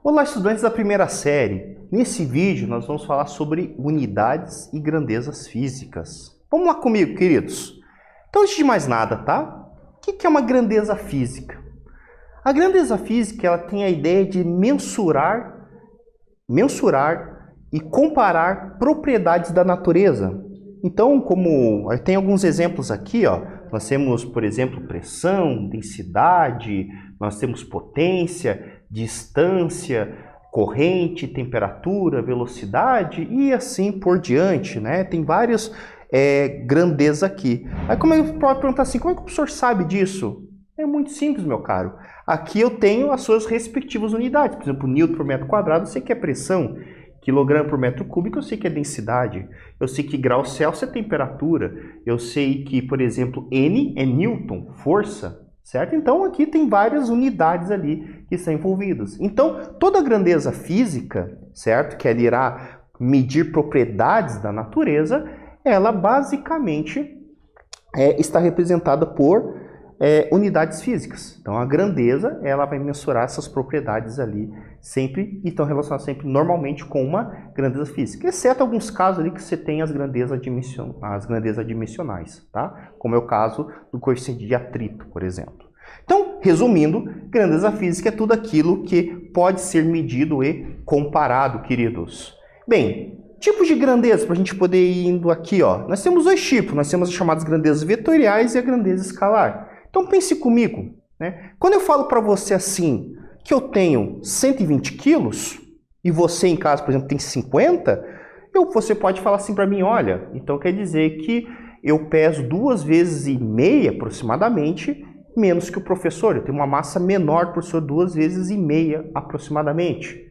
Olá, estudantes da primeira série. Nesse vídeo nós vamos falar sobre unidades e grandezas físicas. Vamos lá comigo, queridos. Então, antes de mais nada, tá? O que é uma grandeza física? A grandeza física, ela tem a ideia de mensurar e comparar propriedades da natureza. Então, como tem alguns exemplos aqui, ó, nós temos, por exemplo, pressão, densidade, nós temos potência, distância, corrente, temperatura, velocidade e assim por diante, né? Tem várias grandezas aqui. Aí como eu posso perguntar assim, como é que o professor sabe disso? É muito simples, meu caro. Aqui eu tenho as suas respectivas unidades. Por exemplo, Newton por metro quadrado, eu sei que é pressão. Quilograma por metro cúbico, eu sei que é densidade. Eu sei que grau Celsius é temperatura. Eu sei que, por exemplo, N é Newton, força. Certo? Então, aqui tem várias unidades ali que estão envolvidas. Então, toda grandeza física, certo? Que ela irá medir propriedades da natureza, ela basicamente está representada por unidades físicas. Então, a grandeza, ela vai mensurar essas propriedades ali sempre, e estão relacionadas sempre normalmente com uma grandeza física, exceto alguns casos ali que você tem as grandezas adimensionais, tá? Como é o caso do coeficiente de atrito, por exemplo. Então, resumindo, grandeza física é tudo aquilo que pode ser medido e comparado, queridos. Bem, tipos de grandeza, para a gente poder ir indo aqui, ó. Nós temos dois tipos, nós temos as chamadas grandezas vetoriais e a grandeza escalar. Então pense comigo, né? Quando eu falo para você assim, que eu tenho 120 quilos, e você em casa, por exemplo, tem 50, você pode falar assim para mim, olha, então quer dizer que eu peso 2,5 vezes aproximadamente, menos que o professor. Eu tenho uma massa menor, por sua 2,5 vezes aproximadamente.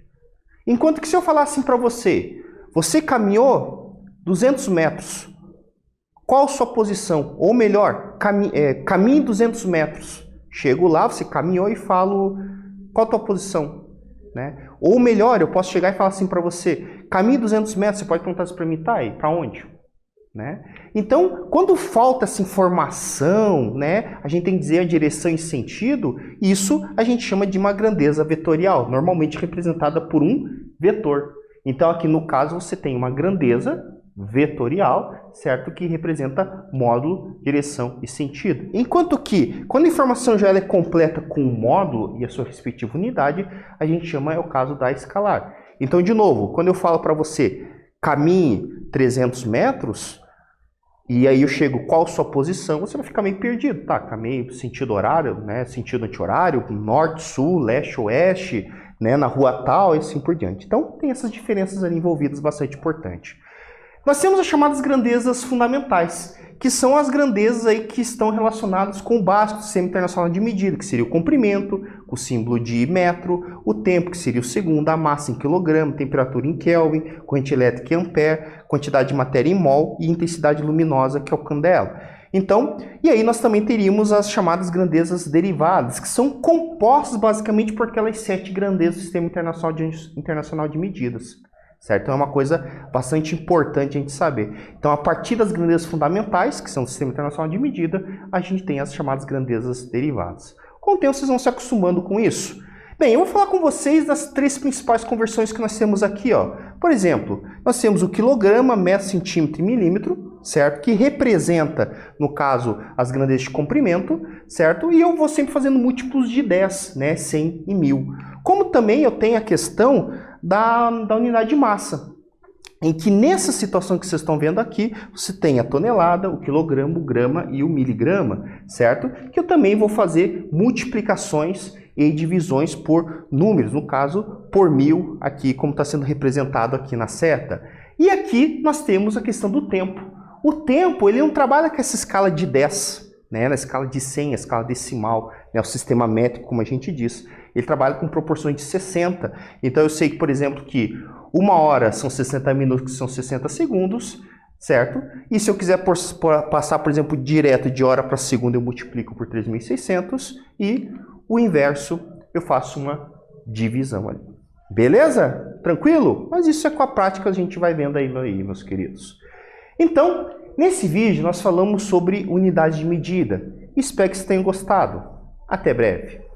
Enquanto que se eu falar assim para você, você caminhou 200 metros, qual a sua posição? Ou melhor, caminhe 200 metros. Chego lá, você caminhou e falo, qual a tua posição? Né? Ou melhor, eu posso chegar e falar assim para você, caminhe 200 metros, você pode perguntar isso para mim, tá aí, para onde? Né? Então, quando falta essa informação, né, a gente tem que dizer a direção e sentido, isso a gente chama de uma grandeza vetorial, normalmente representada por um vetor. Então, aqui no caso, você tem uma grandeza vetorial, certo? Que representa módulo, direção e sentido. Enquanto que, quando a informação já é completa com o módulo e a sua respectiva unidade, a gente chama, é o caso da escalar. Então, de novo, quando eu falo para você, caminhe 300 metros, e aí eu chego, qual a sua posição, você vai ficar meio perdido, tá? Caminho sentido horário, né? Sentido anti-horário, norte, sul, leste, oeste, né? Na rua tal e assim por diante. Então, tem essas diferenças ali envolvidas bastante importantes. Nós temos as chamadas grandezas fundamentais, que são as grandezas aí que estão relacionadas com o básico do Sistema Internacional de Medida, que seria o comprimento, o símbolo de metro, o tempo, que seria o segundo, a massa em quilograma, temperatura em Kelvin, corrente elétrica em ampere, quantidade de matéria em mol e intensidade luminosa, que é o candela. Então, e aí nós também teríamos as chamadas grandezas derivadas, que são compostas basicamente por aquelas 7 grandezas do Sistema Internacional de Medidas. Certo? Então é uma coisa bastante importante a gente saber. Então, a partir das grandezas fundamentais, que são o Sistema Internacional de Medida, a gente tem as chamadas grandezas derivadas. Com o tempo, vocês vão se acostumando com isso. Bem, eu vou falar com vocês das 3 principais conversões que nós temos aqui, ó. Por exemplo, nós temos o quilograma, metro, centímetro e milímetro, certo? Que representa, no caso, as grandezas de comprimento, certo? E eu vou sempre fazendo múltiplos de 10, né? 100 e 1000. Como também eu tenho a questão da unidade de massa, em que nessa situação que vocês estão vendo aqui, você tem a tonelada, o quilograma, o grama e o miligrama, certo? Que eu também vou fazer multiplicações e divisões por números, no caso, por 1000, aqui como está sendo representado aqui na seta. E aqui nós temos a questão do tempo. O tempo, ele não trabalha com essa escala de 10, né? Na escala de 100, a escala decimal, né? O sistema métrico, como a gente diz. Ele trabalha com proporções de 60. Então eu sei que, por exemplo, que 1 hora são 60 minutos, que são 60 segundos, certo? E se eu quiser passar, por exemplo, direto de hora para segundo, eu multiplico por 3.600 e o inverso eu faço uma divisão ali. Beleza? Tranquilo? Mas isso é com a prática, a gente vai vendo aí, meus queridos. Então, nesse vídeo nós falamos sobre unidade de medida. Espero que vocês tenham gostado. Até breve.